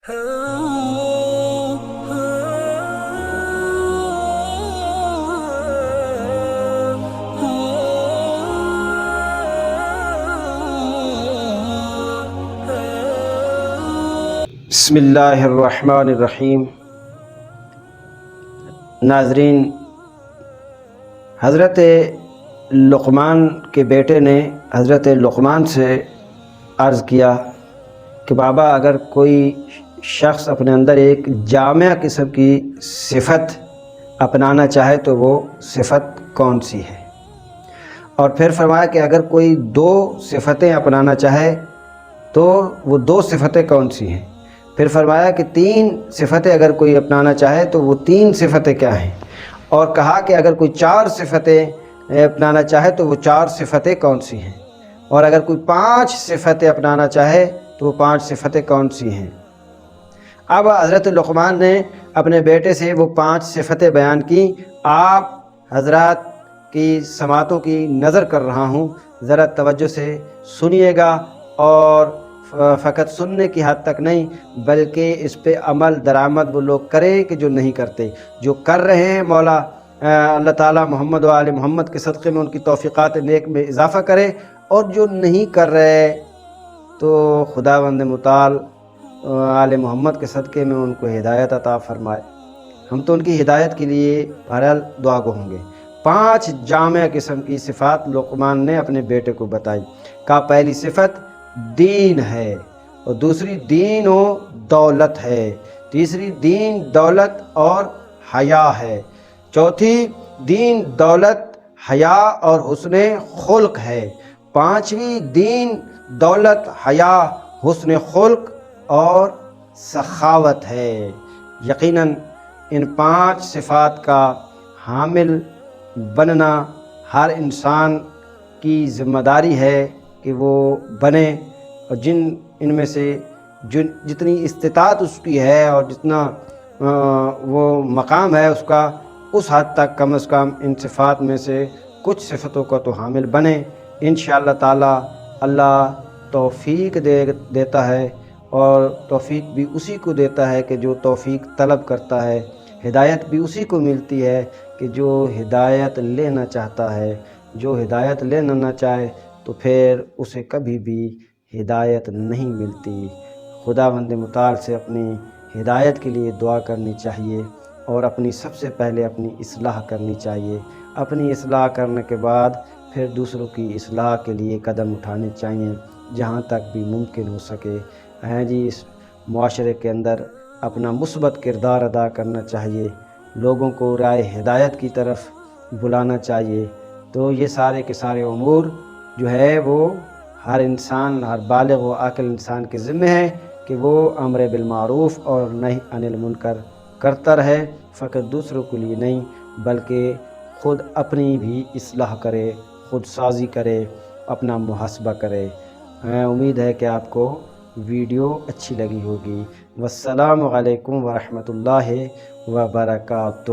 بسم اللہ الرحمن الرحیم۔ ناظرین، حضرت لقمان کے بیٹے نے حضرت لقمان سے عرض کیا کہ بابا، اگر کوئی شخص اپنے اندر ایک جامع قسم کی صفت اپنانا چاہے تو وہ صفت کون سی ہے؟ اور پھر فرمایا کہ اگر کوئی دو صفتیں اپنانا چاہے تو وہ دو صفتیں کون سی ہیں؟ پھر فرمایا کہ تین صفتیں اگر کوئی اپنانا چاہے تو وہ تین صفتیں کیا ہیں؟ اور کہا کہ اگر کوئی چار صفتیں اپنانا چاہے تو وہ چار صفتیں کون سی ہیں؟ اور اگر کوئی پانچ صفتیں اپنانا چاہے تو وہ پانچ صفتیں کون سی ہیں؟ اب حضرت لقمان نے اپنے بیٹے سے وہ پانچ صفتیں بیان کی۔ آپ حضرات کی سماعتوں کی نظر کر رہا ہوں، ذرا توجہ سے سنیے گا، اور فقط سننے کی حد تک نہیں بلکہ اس پہ عمل درآمد وہ لوگ کریں کہ جو نہیں کرتے۔ جو کر رہے ہیں مولا اللہ تعالیٰ محمد و آل محمد کے صدقے میں ان کی توفیقات نیک میں اضافہ کرے، اور جو نہیں کر رہے تو خداوند متعال آل محمد کے صدقے میں ان کو ہدایت عطا فرمائے۔ ہم تو ان کی ہدایت کے لیے بہرحال دعا گو ہوں گے۔ پانچ جامع قسم کی صفات لقمان نے اپنے بیٹے کو بتائی۔ کہا پہلی صفت دین ہے، اور دوسری دین و دولت ہے، تیسری دین دولت اور حیا ہے، چوتھی دین دولت حیا اور حسن خلق ہے، پانچویں دین دولت حیا حسن خلق اور سخاوت ہے۔ یقیناً ان پانچ صفات کا حامل بننا ہر انسان کی ذمہ داری ہے کہ وہ بنے، اور ان میں سے جتنی استطاعت اس کی ہے اور جتنا وہ مقام ہے اس کا، اس حد تک کم از کم ان صفات میں سے کچھ صفتوں کا تو حامل بنے۔ انشاءاللہ تعالی اللہ توفیق دیتا ہے، اور توفیق بھی اسی کو دیتا ہے کہ جو توفیق طلب کرتا ہے، ہدایت بھی اسی کو ملتی ہے کہ جو ہدایت لینا چاہتا ہے۔ جو ہدایت لینا نہ چاہے تو پھر اسے کبھی بھی ہدایت نہیں ملتی۔ خداوند متعال سے اپنی ہدایت کے لیے دعا کرنی چاہیے، اور سب سے پہلے اپنی اصلاح کرنی چاہیے۔ اپنی اصلاح کرنے کے بعد پھر دوسروں کی اصلاح کے لیے قدم اٹھانے چاہیے جہاں تک بھی ممکن ہو سکے۔ اس معاشرے کے اندر اپنا مثبت کردار ادا کرنا چاہیے، لوگوں کو راہ ہدایت کی طرف بلانا چاہیے۔ تو یہ سارے کے سارے امور جو ہے وہ ہر انسان، ہر بالغ و عاقل انسان کے ذمہ ہے کہ وہ امر بالمعروف اور نہی عن المنکر کرتا رہے، فقط دوسروں کے لیے نہیں بلکہ خود اپنی بھی اصلاح کرے، خود سازی کرے، اپنا محاسبہ کرے۔ امید ہے کہ آپ کو ویڈیو اچھی لگی ہوگی۔ والسلام علیکم ورحمۃ اللہ وبرکاتہ۔